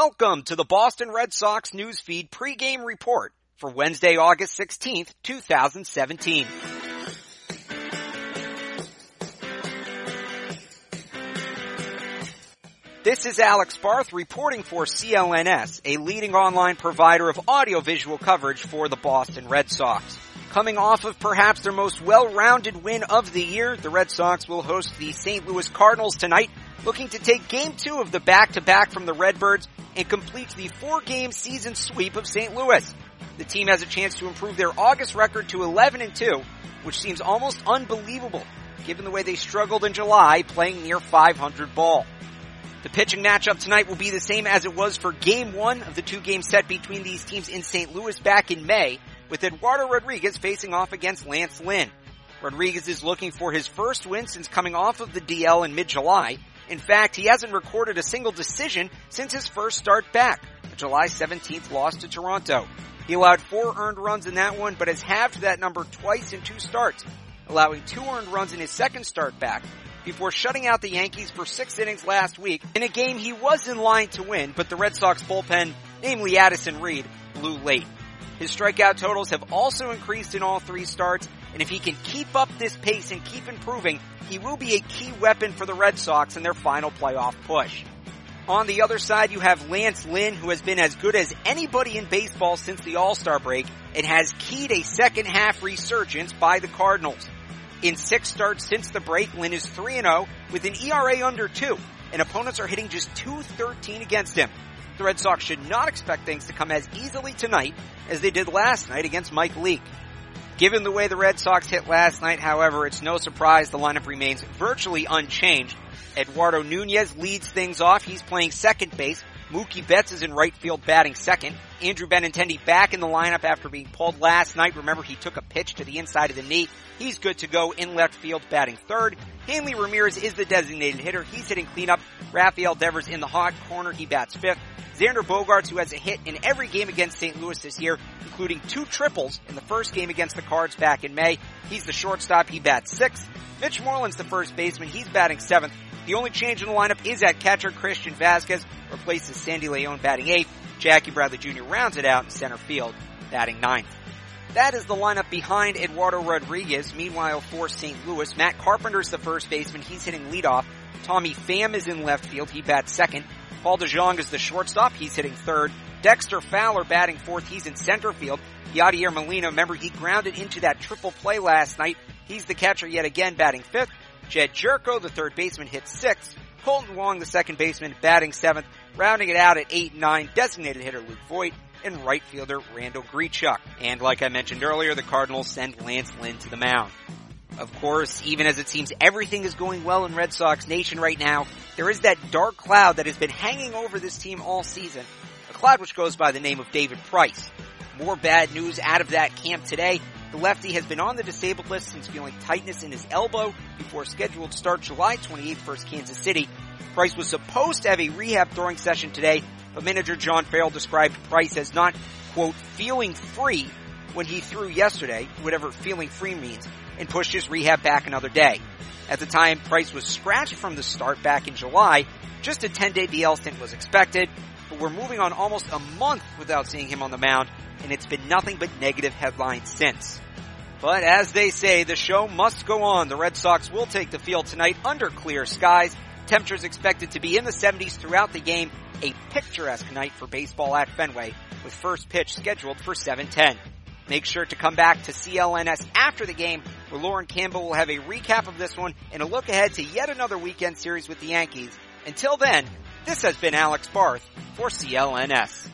Welcome to the Boston Red Sox Newsfeed pregame report for Wednesday, August 16th, 2017. This is Alex Barth reporting for CLNS, a leading online provider of audiovisual coverage for the Boston Red Sox. Coming off of perhaps their most well-rounded win of the year, the Red Sox will host the St. Louis Cardinals tonight, looking to take Game 2 of the back-to-back from the Redbirds and complete the 4-game season sweep of St. Louis. The team has a chance to improve their August record to 11-2, which seems almost unbelievable, given the way they struggled in July playing near .500 ball. The pitching matchup tonight will be the same as it was for Game 1 of the 2-game set between these teams in St. Louis back in May, with Eduardo Rodriguez facing off against Lance Lynn. Rodriguez is looking for his first win since coming off of the DL in mid-July. In fact, he hasn't recorded a single decision since his first start back, a July 17th loss to Toronto. He allowed 4 earned runs in that one, but has halved that number twice in 2 starts, allowing 2 earned runs in his second start back, before shutting out the Yankees for 6 innings last week in a game he was in line to win, but the Red Sox bullpen, namely Addison Reed, blew late. His strikeout totals have also increased in all 3 starts, and if he can keep up this pace and keep improving, he will be a key weapon for the Red Sox in their final playoff push. On the other side, you have Lance Lynn, who has been as good as anybody in baseball since the All-Star break and has keyed a second-half resurgence by the Cardinals. In 6 starts since the break, Lynn is 3-0 with an ERA under 2, and opponents are hitting just .213 against him. The Red Sox should not expect things to come as easily tonight as they did last night against Mike Leake. Given the way the Red Sox hit last night, however, it's no surprise the lineup remains virtually unchanged. Eduardo Nunez leads things off. He's playing second base. Mookie Betts is in right field batting second. Andrew Benintendi back in the lineup after being pulled last night. Remember, he took a pitch to the inside of the knee. He's good to go in left field batting third. Hanley Ramirez is the designated hitter. He's hitting cleanup. Rafael Devers in the hot corner. He bats fifth. Xander Bogaerts, who has a hit in every game against St. Louis this year, including 2 triples in the first game against the Cards back in May. He's the shortstop. He bats sixth. Mitch Moreland's the first baseman. He's batting seventh. The only change in the lineup is at catcher. Christian Vasquez replaces Sandy Leon batting eighth. Jackie Bradley Jr. rounds it out in center field, batting ninth. That is the lineup behind Eduardo Rodriguez. Meanwhile, for St. Louis, Matt Carpenter's the first baseman. He's hitting leadoff. Tommy Pham is in left field. He bats second. Paul DeJong is the shortstop. He's hitting third. Dexter Fowler batting fourth. He's in center field. Yadier Molina, remember, he grounded into that triple play last night. He's the catcher yet again, batting fifth. Jed Jerko, the third baseman, hits sixth. Colton Wong, the second baseman, batting seventh. Rounding it out at 8 and 9, designated hitter Luke Voigt, and right fielder Randall Grichuk. And like I mentioned earlier, the Cardinals send Lance Lynn to the mound. Of course, even as it seems everything is going well in Red Sox Nation right now, there is that dark cloud that has been hanging over this team all season. A cloud which goes by the name of David Price. More bad news out of that camp today. The lefty has been on the disabled list since feeling tightness in his elbow before scheduled start July 28th versus Kansas City. Price was supposed to have a rehab throwing session today, but manager John Farrell described Price as not, quote, feeling free when he threw yesterday, whatever feeling free means, and pushed his rehab back another day. At the time, Price was scratched from the start back in July. Just a 10-day DL stint was expected, but we're moving on almost a month without seeing him on the mound, and it's been nothing but negative headlines since. But as they say, the show must go on. The Red Sox will take the field tonight under clear skies. Temperatures expected to be in the 70s throughout the game. A picturesque night for baseball at Fenway, with first pitch scheduled for 7:10. Make sure to come back to CLNS after the game, where Lauren Campbell will have a recap of this one and a look ahead to yet another weekend series with the Yankees. Until then, this has been Alex Barth for CLNS.